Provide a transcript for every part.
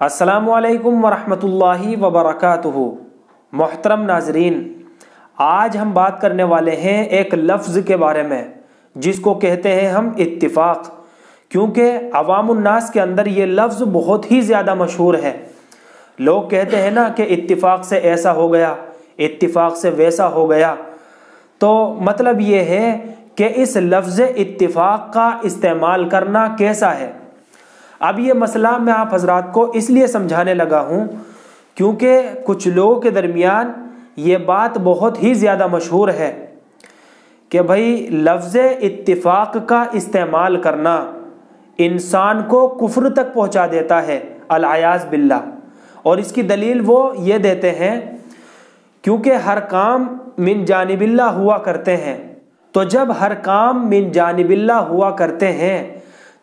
السلام علیکم ورحمۃ اللہ وبرکاتہ۔ محترم ناظرین، آج ہم بات کرنے والے ہیں ایک لفظ کے بارے میں جس کو کہتے ہیں ہم اتفاق، کیونکہ عوام الناس کے اندر یہ لفظ بہت ہی زیادہ مشہور ہے۔ لوگ کہتے ہیں نا کہ اتفاق سے ایسا ہو گیا، اتفاق سے ویسا ہو گیا، تو مطلب یہ ہے کہ اس لفظ اتفاق کا استعمال کرنا کیسا ہے۔ اب یہ مسئلہ میں آپ حضرات کو اس لیے سمجھانے لگا ہوں کیونکہ کچھ لوگوں کے درمیان یہ بات بہت ہی زیادہ مشہور ہے کہ بھائی لفظ اتفاق کا استعمال کرنا انسان کو کفر تک پہنچا دیتا ہے، العیاذ باللہ۔ اور اس کی دلیل وہ یہ دیتے ہیں کیونکہ ہر کام من جانب اللہ ہوا کرتے ہیں، تو جب ہر کام من جانب اللہ ہوا کرتے ہیں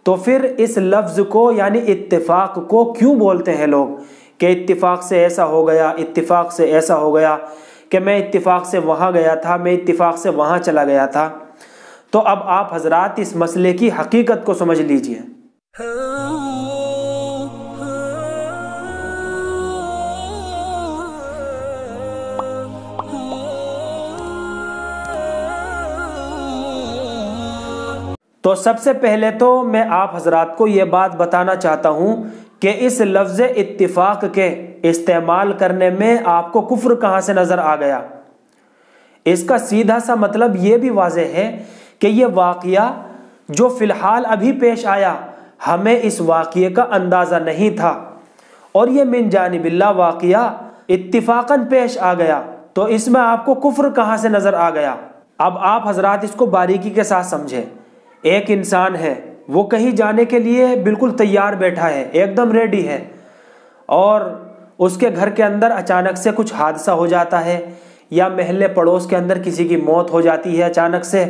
تو پھر اس لفظ کو یعنی اتفاق کو کیوں بولتے ہیں لوگ کہ اتفاق سے ایسا ہو گیا، اتفاق سے ایسا ہو گیا، کہ میں اتفاق سے وہاں گیا تھا، میں اتفاق سے وہاں چلا گیا تھا۔ تو اب آپ حضرات اس مسئلے کی حقیقت کو سمجھ لیجئے۔ تو سب سے پہلے تو میں آپ حضرات کو یہ بات بتانا چاہتا ہوں کہ اس لفظ اتفاق کے استعمال کرنے میں آپ کو کفر کہاں سے نظر آ گیا۔ اس کا سیدھا سا مطلب یہ بھی واضح ہے کہ یہ واقعہ جو فی الحال ابھی پیش آیا، ہمیں اس واقعے کا اندازہ نہیں تھا، اور یہ من جانب اللہ واقعہ اتفاقاً پیش آ گیا، تو اس میں آپ کو کفر کہاں سے نظر آ گیا۔ اب آپ حضرات اس کو باریکی کے ساتھ سمجھیں۔ ایک انسان ہے، وہ کہیں جانے کے لیے بالکل تیار بیٹھا ہے، ایک دم ریڈی ہے، اور اس کے گھر کے اندر اچانک سے کچھ حادثہ ہو جاتا ہے، یا محلے پڑوس کے اندر کسی کی موت ہو جاتی ہے اچانک سے،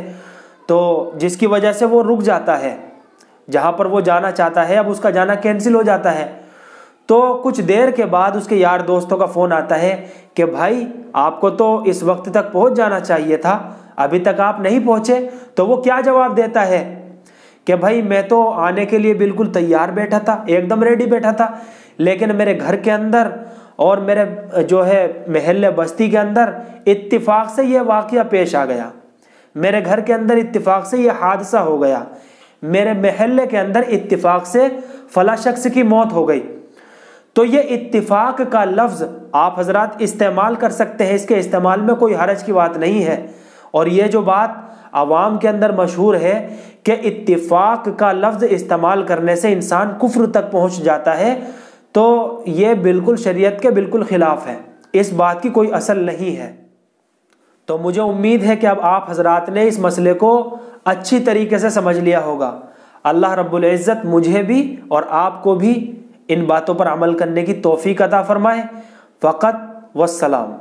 تو جس کی وجہ سے وہ رک جاتا ہے جہاں پر وہ جانا چاہتا ہے، اب اس کا جانا کینسل ہو جاتا ہے۔ تو کچھ دیر کے بعد اس کے یار دوستوں کا فون آتا ہے کہ بھائی آپ کو تو اس وقت تک پہنچ جانا چاہیے تھا، ابھی تک آپ نہیں پہنچے۔ تو وہ کیا جواب دیتا ہے کہ بھائی میں تو آنے کے لیے بالکل تیار بیٹھا تھا، ایک دم ریڈی بیٹھا تھا، لیکن میرے گھر کے اندر اور میرے جو ہے محلے بستی کے اندر اتفاق سے یہ واقعہ پیش آ گیا، میرے گھر کے اندر اتفاق سے یہ حادثہ ہو گیا، میرے محلے کے اندر اتفاق سے فلاں شخص کی موت ہو گئی۔ تو یہ اتفاق کا لفظ آپ حضرات استعمال کر سکتے ہیں، اس کے استعمال میں کوئی حرج کی بات نہیں ہے۔ اور یہ جو بات عوام کے اندر مشہور ہے کہ اتفاق کا لفظ استعمال کرنے سے انسان کفر تک پہنچ جاتا ہے، تو یہ بالکل شریعت کے بالکل خلاف ہے، اس بات کی کوئی اصل نہیں ہے۔ تو مجھے امید ہے کہ اب آپ حضرات نے اس مسئلے کو اچھی طریقے سے سمجھ لیا ہوگا۔ اللہ رب العزت مجھے بھی اور آپ کو بھی ان باتوں پر عمل کرنے کی توفیق عطا فرمائے۔ فقط والسلام۔